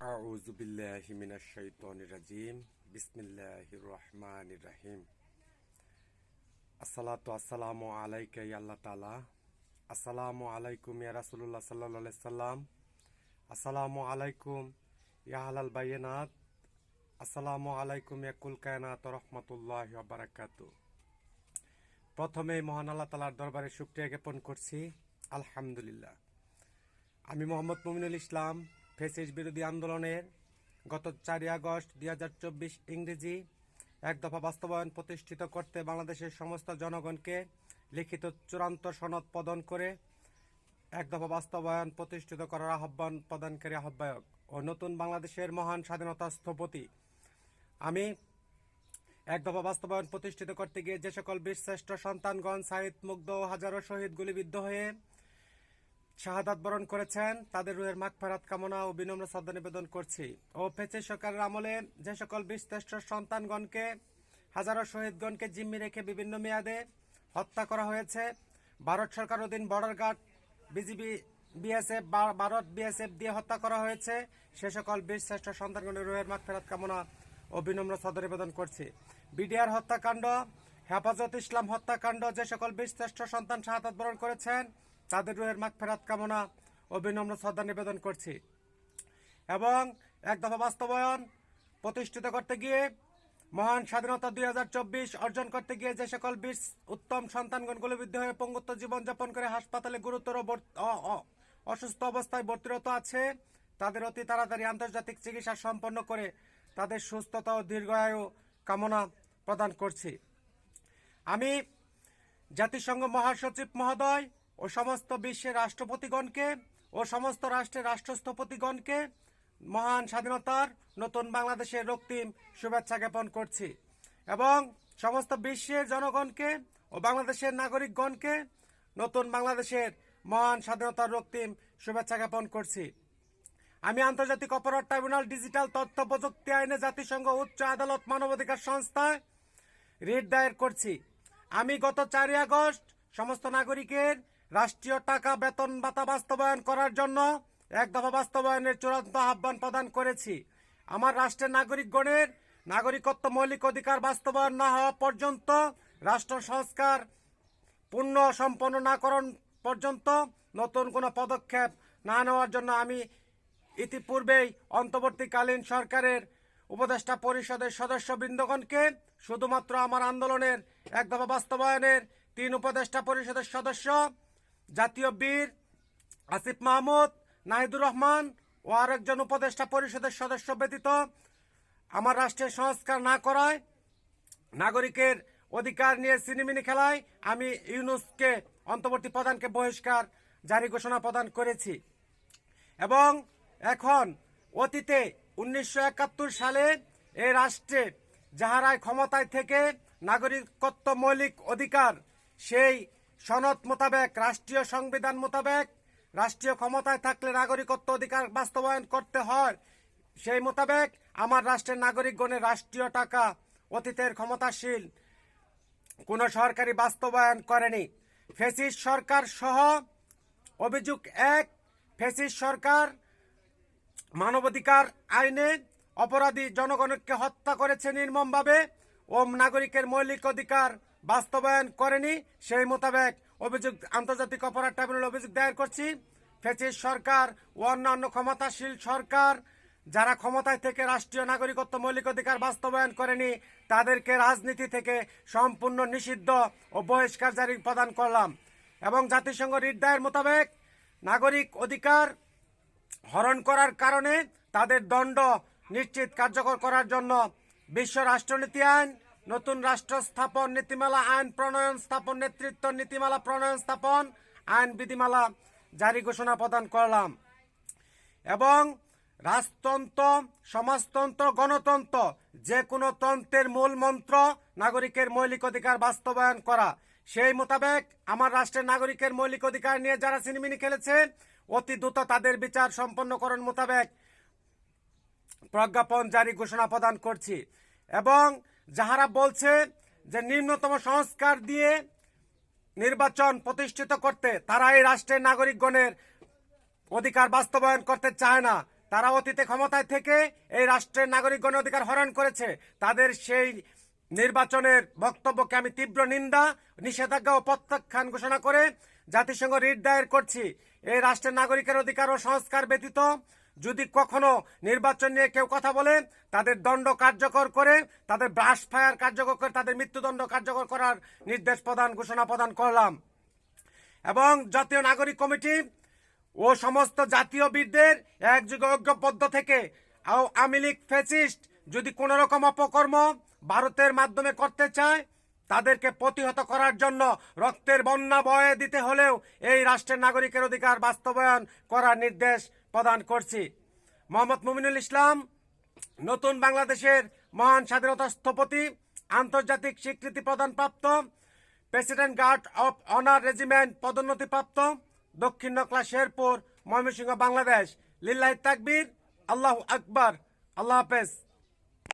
আউযু বিল্লাহি মিনাশ শাইতানির রাজিম। বিসমিল্লাহির রহমানির রহিম। আসসালাতু আসসালামু আলাইকা ইয়া আল্লাহ তাআলা। আসসালামু আলাইকুম ইয়া রাসূলুল্লাহ সাল্লাল্লাহু আলাইহি সাল্লাম। আসসালামু আলাইকুম ইয়া আহলাল বাইনাত। আসসালামু আলাইকুম ইয়া কুল কায়নাত ওয়া রাহমাতুল্লাহি ওয়া বারাকাতুহু। প্রথমেই মহান আল্লাহ তাআলার দরবারে শুকরিয়া জ্ঞাপন করছি, আলহামদুলিল্লাহ। আমি মোহাম্মদ মুমিনুল ইসলাম, ফ্যাসিস্ট বিরোধী আন্দোলনের গত 4 আগস্ট 2024 ইংরেজি এক দফা বাস্তবায়ন প্রতিষ্ঠিত করতে বাংলাদেশের সমস্ত জনগণকে লিখিত চূড়ান্ত সনদ প্রদান করে এক দফা বাস্তবায়ন প্রতিষ্ঠিত করার আহ্বান প্রদানকারী আহ্বায়ক ও নতুন বাংলাদেশের মহান স্বাধীনতা স্থপতি। আমি এক দফা বাস্তবায়ন প্রতিষ্ঠিত করতে গিয়ে যে সকল বীরশ্রেষ্ঠ সন্তানগণ শহীদ মুগ্ধ ও হাজারো শহীদ গুলিবিদ্ধ হয়ে শাহাদাত বরণ করেছেন, তাদের রুহের মাগফিরাত কামনা ও বিনম্র শ্রদ্ধা নিবেদন করছি। ও ফ্যাসিস্ট সরকারের আমলে যে সকল বীরশ্রেষ্ঠ সন্তানগণকে হাজারো শহীদগণকে জিম্মি রেখে বিভিন্ন মেয়াদে হত্যা করা হয়েছে, ভারত সরকার অধীন border guard, BGB, BSF, Bharat BSF দিয়ে হত্যা করা হয়েছে, সে সকল বীরশ্রেষ্ঠ সন্তানগণের রুহের মাগফিরাত কামনা ও বিনম্র শ্রদ্ধা নিবেদন করছি। বিডিআর হত্যাকাণ্ড, হেফাজত ইসলাম হত্যাকাণ্ড যে সকল বীরশ্রেষ্ঠ সন্তান শাহাদাত বরণ করেছেন, তাদের রুহের মাগফিরাত কামনা ও বিনম্র শ্রদ্ধা নিবেদন করছি। এবং এক দফা বাস্তবায়ন প্রতিষ্ঠিত করতে গিয়ে মহান স্বাধীনতা 2024 অর্জন করতে গিয়ে যে সকল বীর উত্তম সন্তানগণ গুলিবিদ্ধ হয়ে পঙ্গুত্ব জীবনযাপন করে হাসপাতালে গুরুতর অসুস্থ অবস্থায় ভর্তিরত আছে, তাদের অতি তাড়াতাড়ি আন্তর্জাতিক চিকিৎসা সম্পন্ন করে তাদের সুস্থতা ও দীর্ঘায়ু কামনা প্রদান করছি। আমি জাতিসংঘ মহাসচিব মহোদয় ও সমস্ত বিশ্বের রাষ্ট্রপতিগণকে ও সমস্ত রাষ্ট্রের রাষ্ট্রস্থপতিগণকে মহান স্বাধীনতার নতুন বাংলাদেশের রক্তিম শুভেচ্ছা জ্ঞাপন করছি এবং সমস্ত বিশ্বের জনগণকে ও বাংলাদেশের নাগরিকগণকে নতুন বাংলাদেশের মহান স্বাধীনতার রক্তিম শুভেচ্ছা জ্ঞাপন করছি। আমি আন্তর্জাতিক অপরাধ ট্রাইব্যুনাল ডিজিটাল তথ্য প্রযুক্তি আইনে জাতিসংঘ উচ্চ আদালত মানবাধিকার সংস্থায় রিট দায়ের করছি। আমি গত 4 আগস্ট সমস্ত নাগরিকের রাষ্ট্রীয় টাকা বেতন ভাতা বাস্তবায়ন করার জন্য এক দফা বাস্তবায়নের চূড়ান্ত আহ্বান প্রদান করেছি। আমার রাষ্ট্রের নাগরিকগণের নাগরিকত্ব মৌলিক অধিকার বাস্তবায়ন না হওয়া পর্যন্ত, রাষ্ট্র সংস্কার পূর্ণ সম্পন্ন না করার পর্যন্ত নতুন কোনো পদক্ষেপ না নেওয়ার জন্য আমি ইতিপূর্বেই অন্তর্বর্তীকালীন সরকারের উপদেষ্টা পরিষদের সদস্যবৃন্দগণকে শুধুমাত্র আমার আন্দোলনের এক দফা বাস্তবায়নের 3 উপদেষ্টা পরিষদের সদস্য জাতীয় বীর আসিফ মাহমুদ, নাহিদুর রহমান ও আরেকজন উপদেষ্টা পরিষদের সদস্য ব্যতীত আমার রাষ্ট্রের সংস্কার না করায়, নাগরিকের অধিকার নিয়ে সিনেমিনি খেলায় আমি ইউনূসকে অন্তর্বর্তী প্রধানকে বহিষ্কার জারি ঘোষণা প্রদান করেছি। এবং এখন অতীতে 1971 সালে এই রাষ্ট্রে যাহারাই ক্ষমতায় থেকে নাগরিকত্ব মৌলিক অধিকার সেই সনদ মোতাবেক, রাষ্ট্রীয় সংবিধান মোতাবেক রাষ্ট্রীয় ক্ষমতায় থাকলে নাগরিকত্ব অধিকার বাস্তবায়ন করতে হয়, সেই মোতাবেক আমার রাষ্ট্রের নাগরিকগণের রাষ্ট্রীয় টাকা অতীতের ক্ষমতাশীল কোনো সরকারি বাস্তবায়ন করেনি। ফ্যাসিস্ট সরকার সহ অভিযোগ 1, ফ্যাসিস্ট সরকার মানবাধিকার আইনে অপরাধী জনগণকে হত্যা করেছে নির্মমভাবে ও নাগরিকের মৌলিক অধিকার বাস্তবায়ন করেনি, সেই মোতাবেক অভিযোগ আন্তর্জাতিক অপরাধ ট্রাইব্যুনালে অভিযোগ দায়ের করছি। ফ্যাসিস্ট সরকার ও অন্যান্য ক্ষমতাশীল সরকার যারা ক্ষমতায় থেকে রাষ্ট্রীয় নাগরিকত্ব মৌলিক অধিকার বাস্তবায়ন করেনি, তাদেরকে রাজনীতি থেকে সম্পূর্ণ নিষিদ্ধ ও বহিষ্কার জারি প্রদান করলাম। এবং জাতিসংঘ রিট দায়ের মোতাবেক নাগরিক অধিকার হরণ করার কারণে তাদের দণ্ড নিশ্চিত কার্যকর করার জন্য বিশ্ব রাষ্ট্রনীতি আইন, নতুন রাষ্ট্র স্থাপন নীতিমালা আইন প্রণয়ন স্থাপন, নেতৃত্ব নীতিমালা প্রণয়ন স্থাপন আইন বিধিমালা জারি ঘোষণা প্রদান করলাম। এবং রাজতন্ত্র, সমাজতন্ত্র, গণতন্ত্র যে কোনো তন্ত্রের মূল মন্ত্র নাগরিকের মৌলিক অধিকার বাস্তবায়ন করা, সেই মোতাবেক আমার রাষ্ট্রের নাগরিকের মৌলিক অধিকার নিয়ে যারা সিনেমিনি খেলেছে অতি দ্রুত তাদের বিচার সম্পন্নকরণ মোতাবেক প্রজ্ঞাপন জারি ঘোষণা প্রদান করছি। এবং যাহারা বলছে যে নিম্নতম সংস্কার দিয়ে নির্বাচন প্রতিষ্ঠিত করতে তারা এই রাষ্ট্রের নাগরিকগণের অধিকার বাস্তবায়ন করতে চায় না, তারা অতীতে ক্ষমতায় থেকে এই রাষ্ট্রের নাগরিক গণ অধিকার হরণ করেছে। তাদের সেই নির্বাচনের বক্তব্যকে আমি তীব্র নিন্দা, নিষেধাজ্ঞা ও প্রত্যাখ্যান ঘোষণা করে জাতিসংঘ রিট দায়ের করছি। এই রাষ্ট্রের নাগরিকের অধিকার ও সংস্কার ব্যতীত যদি কখনো নির্বাচন নিয়ে কেউ কথা বলে, তাদের দণ্ড কার্যকর করে, তাদের ব্রাশ ফায়ার কার্যকর করে, তাদের মৃত্যুদণ্ড কার্যকর করার নির্দেশ ঘোষণা প্রদান করলাম। এবং জাতীয় নাগরিক কমিটি ও সমস্ত জাতীয় বীরদের একযোগে ঐক্যবদ্ধ থেকে আওয়ামী লীগ ফ্যাসিস্ট যদি কোনো রকম অপকর্ম ভারতের মাধ্যমে করতে চায়, তাদেরকে প্রতিহত করার জন্য রক্তের বন্যা বয়ে দিতে হলেও এই রাষ্ট্রের নাগরিকের অধিকার বাস্তবায়ন করার নির্দেশ প্রদান করছি। মোহাম্মদ মুমিনুল ইসলাম, নতুন বাংলাদেশের মহান স্বাধীনতা স্থপতি, আন্তর্জাতিক স্বীকৃতি প্রদানপ্রাপ্ত, president guard of honour regiment পদোন্নতিপ্রাপ্ত, দক্ষিণ নকলা শেরপুর, ময়মনসিংহ, বাংলাদেশ। লিল্লাহি তাকবীর, আল্লাহু আকবার, আল্লাহ হাফেজ।